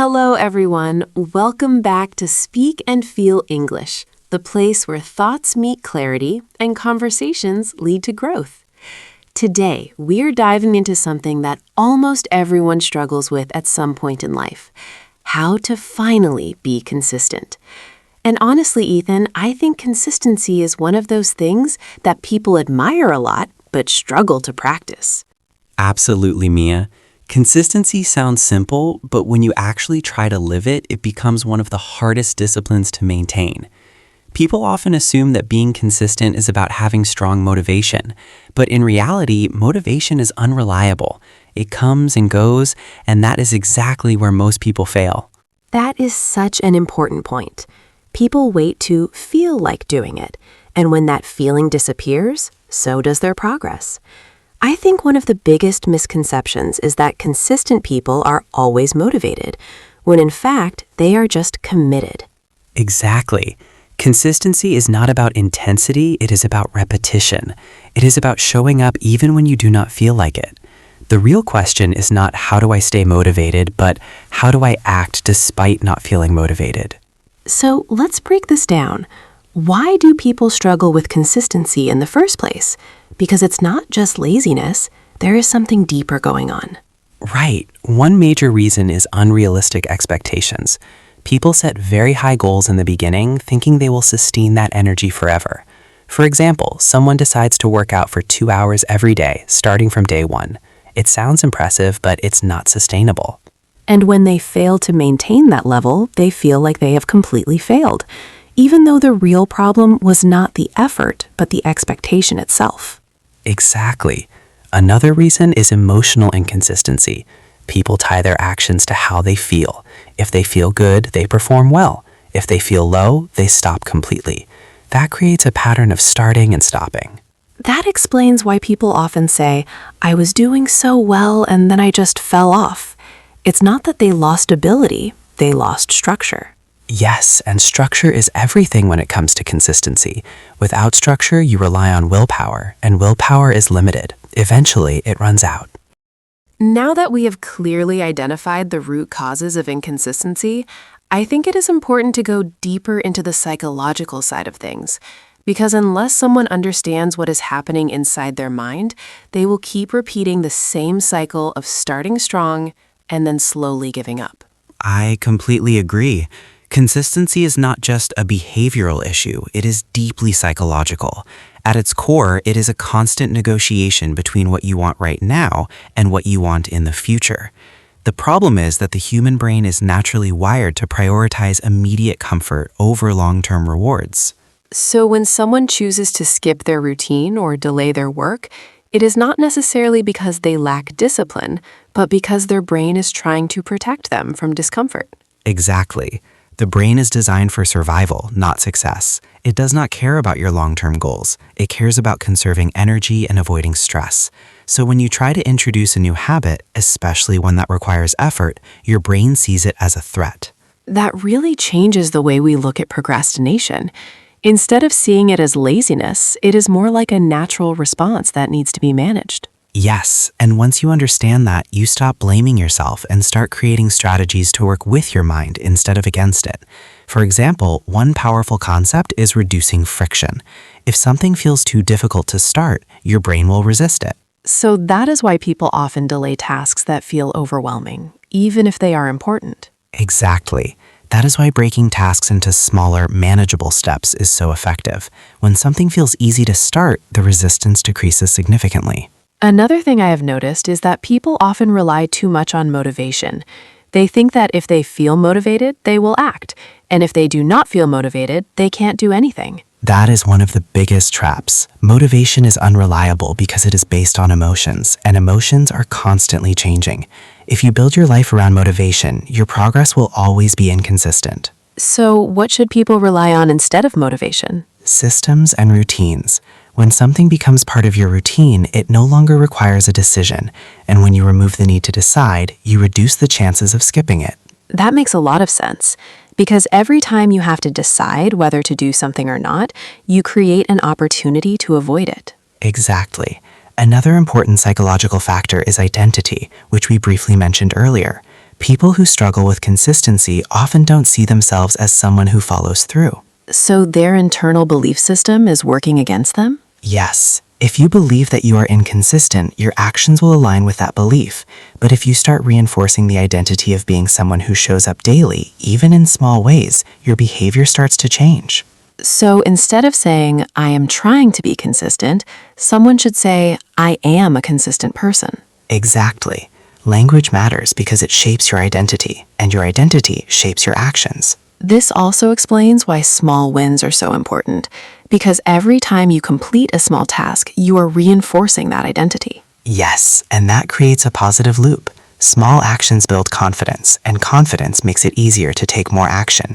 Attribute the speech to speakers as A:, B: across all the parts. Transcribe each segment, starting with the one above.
A: Hello, everyone. Welcome back to Speak and Feel English, the place where thoughts meet clarity and conversations lead to growth. Today, we're diving into something that almost everyone struggles with at some point in life: how to finally be consistent. And honestly, Ethan, I think consistency is one of those things that people admire a lot but struggle to practice.
B: Absolutely, Mia. Consistency sounds simple, but when you actually try to live it, it becomes one of the hardest disciplines to maintain. People often assume that being consistent is about having strong motivation, but in reality, motivation is unreliable. It comes and goes, and that is exactly where most people fail.
A: That is such an important point. People wait to feel like doing it, and when that feeling disappears, so does their progress. I think one of the biggest misconceptions is that consistent people are always motivated, when in fact, they are just committed.
B: Exactly. Consistency is not about intensity, it is about repetition. It is about showing up even when you do not feel like it. The real question is not how do I stay motivated, but how do I act despite not feeling motivated?
A: So let's break this down. Why do people struggle with consistency in the first place? Because it's not just laziness, there is something deeper going on.
B: Right. One major reason is unrealistic expectations. People set very high goals in the beginning, thinking they will sustain that energy forever. For example, someone decides to work out for 2 hours every day, starting from day one. It sounds impressive, but it's not sustainable.
A: And when they fail to maintain that level, they feel like they have completely failed, even though the real problem was not the effort, but the expectation itself.
B: Exactly. Another reason is emotional inconsistency. People tie their actions to how they feel. If they feel good, they perform well. If they feel low, they stop completely. That creates a pattern of starting and stopping.
A: That explains why people often say, "I was doing so well and then I just fell off." It's not that they lost ability, they lost structure.
B: Yes, and structure is everything when it comes to consistency. Without structure, you rely on willpower, and willpower is limited. Eventually, it runs out.
A: Now that we have clearly identified the root causes of inconsistency, I think it is important to go deeper into the psychological side of things. Because unless someone understands what is happening inside their mind, they will keep repeating the same cycle of starting strong and then slowly giving up.
B: I completely agree. Consistency is not just a behavioral issue, it is deeply psychological. At its core, it is a constant negotiation between what you want right now and what you want in the future. The problem is that the human brain is naturally wired to prioritize immediate comfort over long-term rewards.
A: So when someone chooses to skip their routine or delay their work, it is not necessarily because they lack discipline, but because their brain is trying to protect them from discomfort.
B: Exactly. The brain is designed for survival, not success. It does not care about your long-term goals. It cares about conserving energy and avoiding stress. So when you try to introduce a new habit, especially one that requires effort, your brain sees it as a threat.
A: That really changes the way we look at procrastination. Instead of seeing it as laziness, it is more like a natural response that needs to be managed.
B: Yes, and once you understand that, you stop blaming yourself and start creating strategies to work with your mind instead of against it. For example, one powerful concept is reducing friction. If something feels too difficult to start, your brain will resist it.
A: So that is why people often delay tasks that feel overwhelming, even if they are important.
B: Exactly. That is why breaking tasks into smaller, manageable steps is so effective. When something feels easy to start, the resistance decreases significantly.
A: Another thing I have noticed is that people often rely too much on motivation. They think that if they feel motivated, they will act, and if they do not feel motivated, they can't do anything.
B: That is one of the biggest traps. Motivation is unreliable because it is based on emotions, and emotions are constantly changing. If you build your life around motivation, your progress will always be inconsistent.
A: So what should people rely on instead of motivation?
B: Systems and routines. When something becomes part of your routine, it no longer requires a decision, and when you remove the need to decide, you reduce the chances of skipping it.
A: That makes a lot of sense, because every time you have to decide whether to do something or not, you create an opportunity to avoid it.
B: Exactly. Another important psychological factor is identity, which we briefly mentioned earlier.
C: People who struggle with consistency often don't see themselves as someone who follows through.
A: So their internal belief system is working against them?
C: Yes, if you believe that you are inconsistent, your actions will align with that belief. But if you start reinforcing the identity of being someone who shows up daily, even in small ways, your behavior starts to change.
A: So instead of saying, I am trying to be consistent, someone should say, I am a consistent person.
C: Exactly. Language matters because it shapes your identity, and your identity shapes your actions.
A: This also explains why small wins are so important, because every time you complete a small task, you are reinforcing that identity.
C: Yes, and that creates a positive loop. Small actions build confidence, and confidence makes it easier to take more action.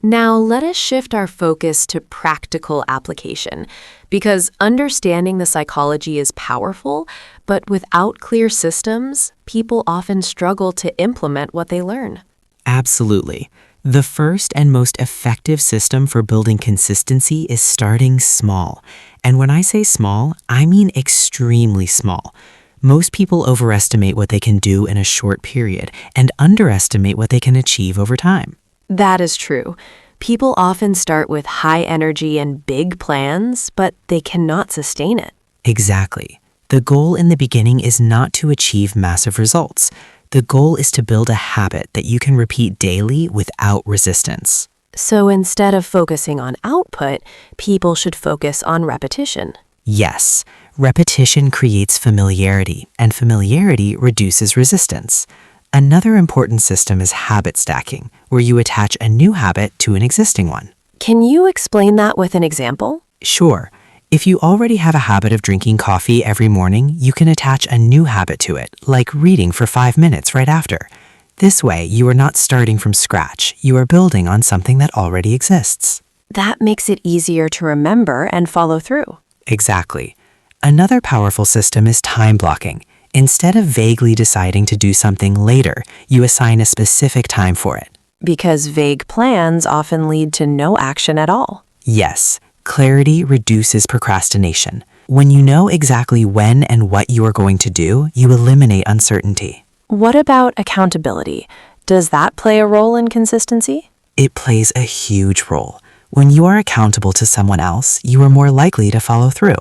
A: Now, let us shift our focus to practical application, because understanding the psychology is powerful, but without clear systems, people often struggle to implement what they learn.
B: Absolutely. The first and most effective system for building consistency is starting small. And when I say small, I mean extremely small. Most people overestimate what they can do in a short period and underestimate what they can achieve over time.
A: That is true. People often start with high energy and big plans, but they cannot sustain it.
B: Exactly. The goal in the beginning is not to achieve massive results. The goal is to build a habit that you can repeat daily without resistance.
A: So instead of focusing on output, people should focus on repetition.
B: Yes, repetition creates familiarity, and familiarity reduces resistance. Another important system is habit stacking, where you attach a new habit to an existing one.
A: Can you explain that with an example?
B: Sure. If you already have a habit of drinking coffee every morning, you can attach a new habit to it, like reading for 5 minutes right after. This way, you are not starting from scratch. You are building on something that already exists.
A: That makes it easier to remember and follow through.
B: Exactly. Another powerful system is time blocking. Instead of vaguely deciding to do something later, you assign a specific time for it.
A: Because vague plans often lead to no action at all.
B: Yes, clarity reduces procrastination. When you know exactly when and what you are going to do, you eliminate uncertainty.
A: What about accountability? Does that play a role in consistency?
B: It plays a huge role. When you are accountable to someone else, you are more likely to follow through.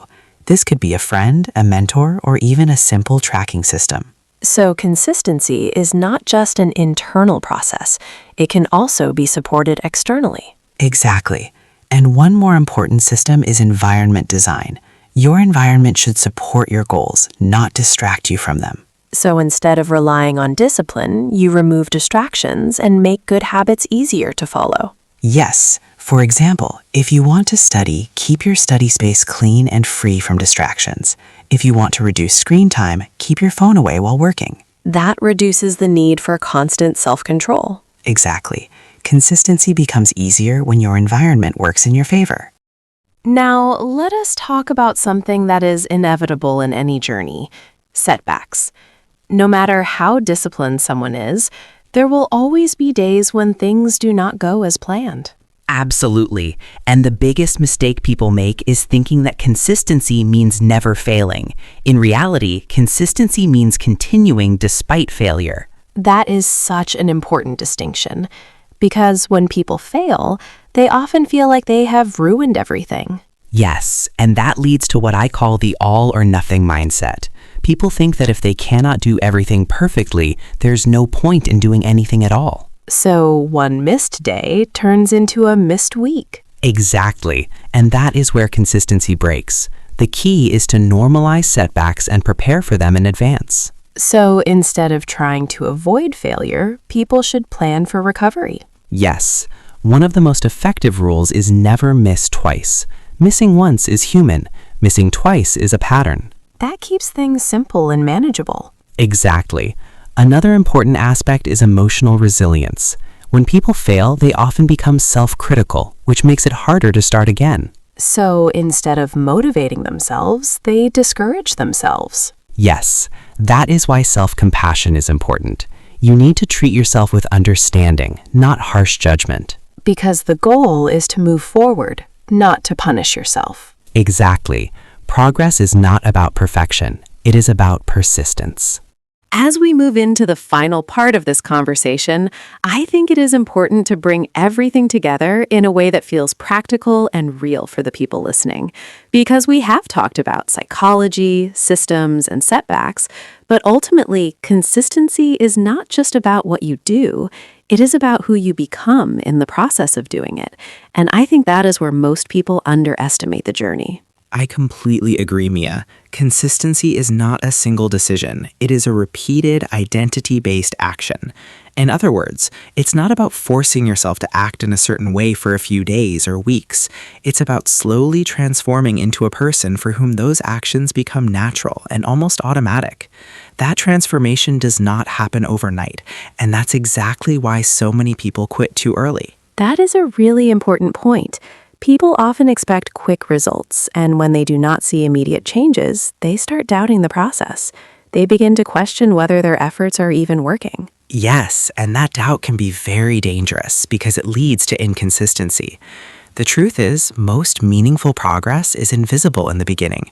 B: This could be a friend, a mentor, or even a simple tracking system.
A: So consistency is not just an internal process. It can also be supported externally.
B: Exactly. And one more important system is environment design. Your environment should support your goals, not distract you from them.
A: So instead of relying on discipline, you remove distractions and make good habits easier to follow.
B: Yes. For example, if you want to study, keep your study space clean and free from distractions. If you want to reduce screen time, keep your phone away while working.
A: That reduces the need for constant self-control.
B: Exactly. Consistency becomes easier when your environment works in your favor.
A: Now, let us talk about something that is inevitable in any journey: setbacks. No matter how disciplined someone is, there will always be days when things do not go as planned.
B: Absolutely. And the biggest mistake people make is thinking that consistency means never failing. In reality, consistency means continuing despite failure.
A: That is such an important distinction, because when people fail, they often feel like they have ruined everything.
B: Yes, and that leads to what I call the all or nothing mindset. People think that if they cannot do everything perfectly, there's no point in doing anything at all.
A: So one missed day turns into a missed week.
B: Exactly, and that is where consistency breaks. The key is to normalize setbacks and prepare for them in advance.
A: So instead of trying to avoid failure, people should plan for recovery.
B: Yes, one of the most effective rules is never miss twice. Missing once is human. Missing twice is a pattern.
A: That keeps things simple and manageable.
B: Exactly. Another important aspect is emotional resilience. When people fail, they often become self-critical, which makes it harder to start again.
A: So instead of motivating themselves, they discourage themselves.
B: Yes, that is why self-compassion is important. You need to treat yourself with understanding, not harsh judgment.
A: Because the goal is to move forward, not to punish yourself.
B: Exactly. Progress is not about perfection. It is about persistence.
A: As we move into the final part of this conversation, I think it is important to bring everything together in a way that feels practical and real for the people listening. Because we have talked about psychology, systems, and setbacks, but ultimately, consistency is not just about what you do, it is about who you become in the process of doing it. And I think that is where most people underestimate the journey.
C: I completely agree, Mia. Consistency is not a single decision. It is a repeated, identity-based action. In other words, it's not about forcing yourself to act in a certain way for a few days or weeks. It's about slowly transforming into a person for whom those actions become natural and almost automatic. That transformation does not happen overnight, and that's exactly why so many people quit too early.
A: That is a really important point. People often expect quick results, and when they do not see immediate changes, they start doubting the process. They begin to question whether their efforts are even working.
C: Yes, and that doubt can be very dangerous because it leads to inconsistency. The truth is, most meaningful progress is invisible in the beginning.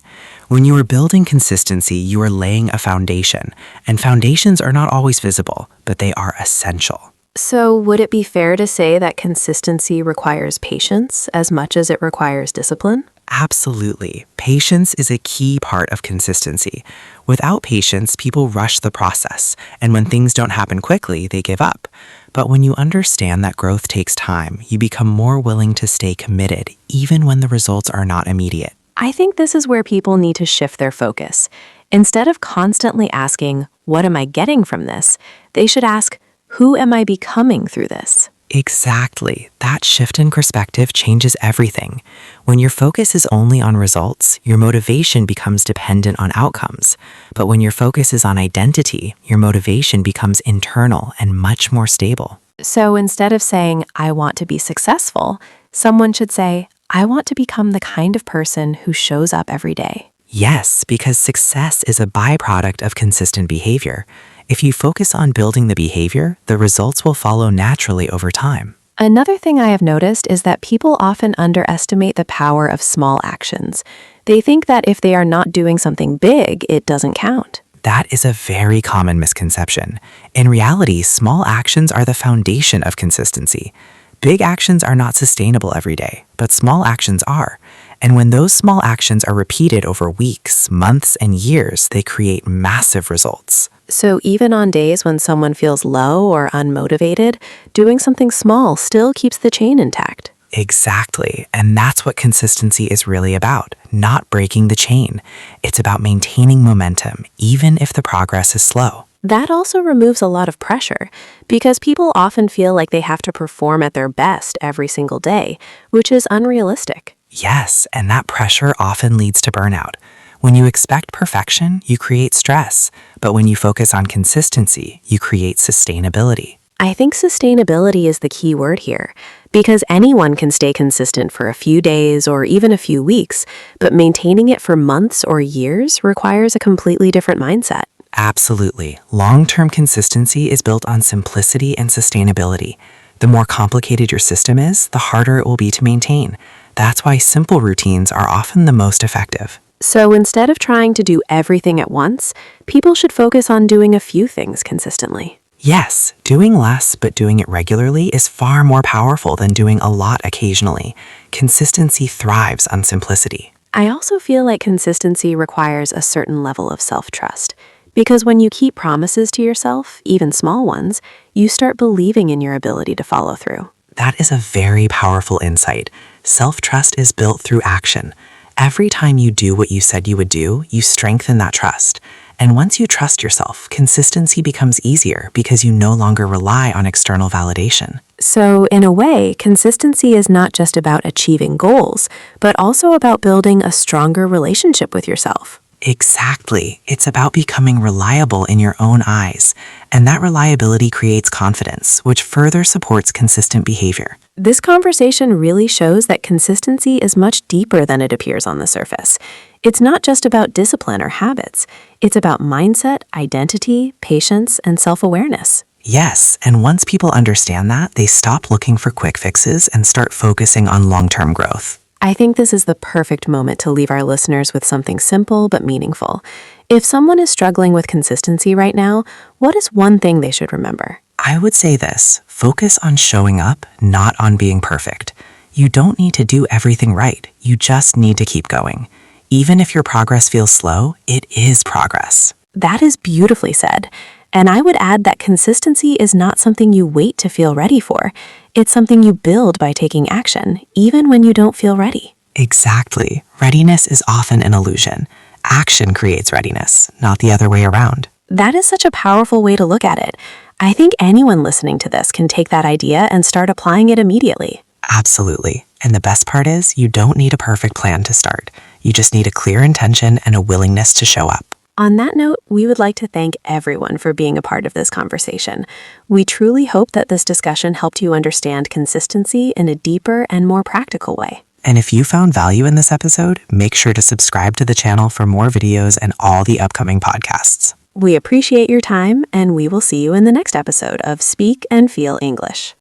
C: When you are building consistency, you are laying a foundation, and foundations are not always visible, but they are essential.
A: So, would it be fair to say that consistency requires patience as much as it requires discipline?
C: Absolutely. Patience is a key part of consistency. Without patience, people rush the process, and when things don't happen quickly, they give up. But when you understand that growth takes time, you become more willing to stay committed, even when the results are not immediate.
A: I think this is where people need to shift their focus. Instead of constantly asking, "What am I getting from this?" they should ask, "Who am I becoming through this?"
C: Exactly. That shift in perspective changes everything. When your focus is only on results, your motivation becomes dependent on outcomes. But when your focus is on identity, your motivation becomes internal and much more stable.
A: So instead of saying, "I want to be successful," someone should say, "I want to become the kind of person who shows up every day."
C: Yes, because success is a byproduct of consistent behavior. If you focus on building the behavior, the results will follow naturally over time.
A: Another thing I have noticed is that people often underestimate the power of small actions. They think that if they are not doing something big, it doesn't count.
C: That is a very common misconception. In reality, small actions are the foundation of consistency. Big actions are not sustainable every day, but small actions are. And when those small actions are repeated over weeks, months, and years, they create massive results.
A: So even on days when someone feels low or unmotivated, doing something small still keeps the chain intact.
C: Exactly. And that's what consistency is really about, not breaking the chain. It's about maintaining momentum, even if the progress is slow.
A: That also removes a lot of pressure, because people often feel like they have to perform at their best every single day, which is unrealistic.
C: Yes, and that pressure often leads to burnout. When you expect perfection, you create stress. But when you focus on consistency, you create sustainability.
A: I think sustainability is the key word here, because anyone can stay consistent for a few days or even a few weeks, but maintaining it for months or years requires a completely different mindset.
C: Absolutely. Long-term consistency is built on simplicity and sustainability. The more complicated your system is, the harder it will be to maintain. That's why simple routines are often the most effective.
A: So instead of trying to do everything at once, people should focus on doing a few things consistently.
C: Yes, doing less but doing it regularly is far more powerful than doing a lot occasionally. Consistency thrives on simplicity.
A: I also feel like consistency requires a certain level of self-trust. Because when you keep promises to yourself, even small ones, you start believing in your ability to follow through.
C: That is a very powerful insight. Self-trust is built through action. Every time you do what you said you would do, you strengthen that trust. And once you trust yourself, consistency becomes easier because you no longer rely on external validation.
A: So, in a way, consistency is not just about achieving goals, but also about building a stronger relationship with yourself.
C: Exactly. It's about becoming reliable in your own eyes. And that reliability creates confidence, which further supports consistent behavior.
A: This conversation really shows that consistency is much deeper than it appears on the surface. It's not just about discipline or habits. It's about mindset, identity, patience, and self-awareness.
C: Yes, and once people understand that, they stop looking for quick fixes and start focusing on long-term growth.
A: I think this is the perfect moment to leave our listeners with something simple but meaningful. If someone is struggling with consistency right now, what is one thing they should remember?
C: I would say this: focus on showing up, not on being perfect. You don't need to do everything right. You just need to keep going. Even if your progress feels slow, it is progress.
A: That is beautifully said. And I would add that consistency is not something you wait to feel ready for. It's something you build by taking action, even when you don't feel ready.
C: Exactly. Readiness is often an illusion. Action creates readiness, not the other way around.
A: That is such a powerful way to look at it. I think anyone listening to this can take that idea and start applying it immediately.
C: Absolutely. And the best part is, you don't need a perfect plan to start. You just need a clear intention and a willingness to show up.
A: On that note, we would like to thank everyone for being a part of this conversation. We truly hope that this discussion helped you understand consistency in a deeper and more practical way.
C: And if you found value in this episode, make sure to subscribe to the channel for more videos and all the upcoming podcasts.
A: We appreciate your time, and we will see you in the next episode of Speak and Feel English.